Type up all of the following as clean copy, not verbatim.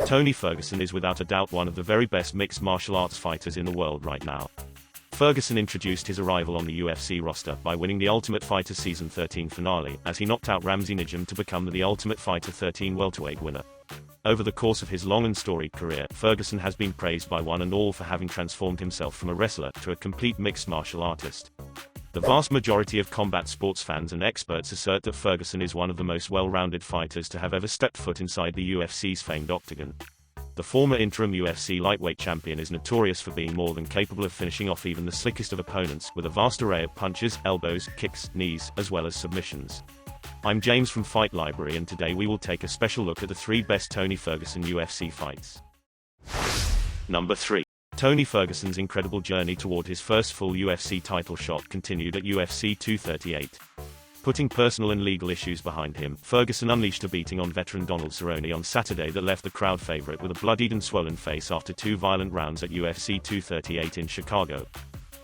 Tony Ferguson is without a doubt one of the very best mixed martial arts fighters in the world right now. Ferguson introduced his arrival on the UFC roster by winning the Ultimate Fighter Season 13 finale, as he knocked out Ramsey Nijem to become the Ultimate Fighter 13 welterweight winner. Over the course of his long and storied career, Ferguson has been praised by one and all for having transformed himself from a wrestler to a complete mixed martial artist. The vast majority of combat sports fans and experts assert that Ferguson is one of the most well-rounded fighters to have ever stepped foot inside the UFC's famed octagon. The former interim UFC Lightweight Champion is notorious for being more than capable of finishing off even the slickest of opponents, with a vast array of punches, elbows, kicks, knees, as well as submissions. I'm James from Fight Library, and today we will take a special look at the 3 best Tony Ferguson UFC fights. Number 3. Tony Ferguson's incredible journey toward his first full UFC title shot continued at UFC 238. Putting personal and legal issues behind him, Ferguson unleashed a beating on veteran Donald Cerrone on Saturday that left the crowd favorite with a bloodied and swollen face after 2 violent rounds at UFC 238 in Chicago.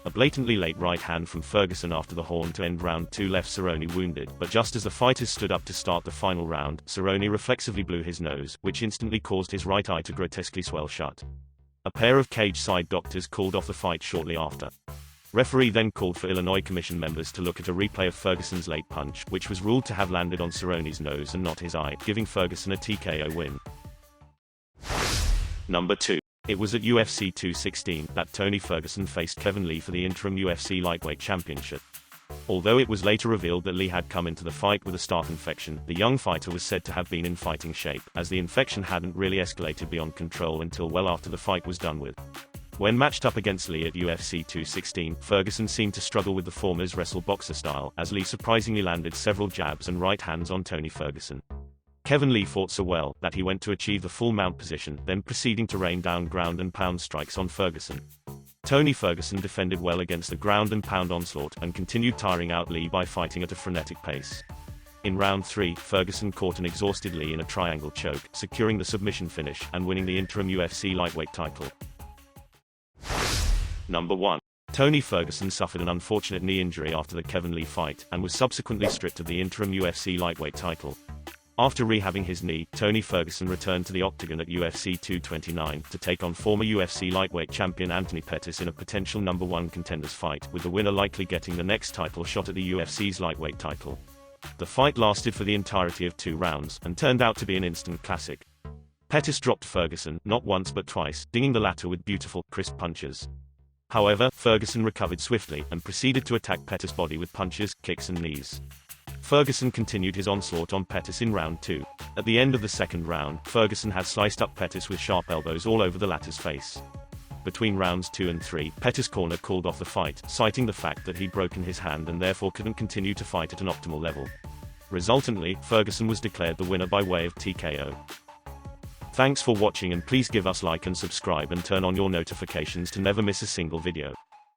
A blatantly late right hand from Ferguson after the horn to end round 2 left Cerrone wounded, but just as the fighters stood up to start the final round, Cerrone reflexively blew his nose, which instantly caused his right eye to grotesquely swell shut. A pair of cage-side doctors called off the fight shortly after. Referee then called for Illinois Commission members to look at a replay of Ferguson's late punch, which was ruled to have landed on Cerrone's nose and not his eye, giving Ferguson a TKO win. Number 2. It was at UFC 216 that Tony Ferguson faced Kevin Lee for the interim UFC Lightweight Championship. Although it was later revealed that Lee had come into the fight with a staph infection, the young fighter was said to have been in fighting shape, as the infection hadn't really escalated beyond control until well after the fight was done with. When matched up against Lee at UFC 216, Ferguson seemed to struggle with the former's wrestle-boxer style, as Lee surprisingly landed several jabs and right hands on Tony Ferguson. Kevin Lee fought so well that he went to achieve the full mount position, then proceeding to rain down ground and pound strikes on Ferguson. Tony Ferguson defended well against the ground and pound onslaught, and continued tiring out Lee by fighting at a frenetic pace. In round 3, Ferguson caught an exhausted Lee in a triangle choke, securing the submission finish, and winning the interim UFC lightweight title. Number 1. Tony Ferguson suffered an unfortunate knee injury after the Kevin Lee fight, and was subsequently stripped of the interim UFC lightweight title. After rehabbing his knee, Tony Ferguson returned to the octagon at UFC 229 to take on former UFC lightweight champion Anthony Pettis in a potential number 1 contenders fight, with the winner likely getting the next title shot at the UFC's lightweight title. The fight lasted for the entirety of 2 rounds, and turned out to be an instant classic. Pettis dropped Ferguson, not once but twice, dinging the latter with beautiful, crisp punches. However, Ferguson recovered swiftly, and proceeded to attack Pettis' body with punches, kicks and knees. Ferguson continued his onslaught on Pettis in round 2. At the end of the second round, Ferguson had sliced up Pettis with sharp elbows all over the latter's face. Between rounds 2 and 3, Pettis' corner called off the fight, citing the fact that he'd broken his hand and therefore couldn't continue to fight at an optimal level. Resultantly, Ferguson was declared the winner by way of TKO. Thanks for watching, and please give us like and subscribe and turn on your notifications to never miss a single video.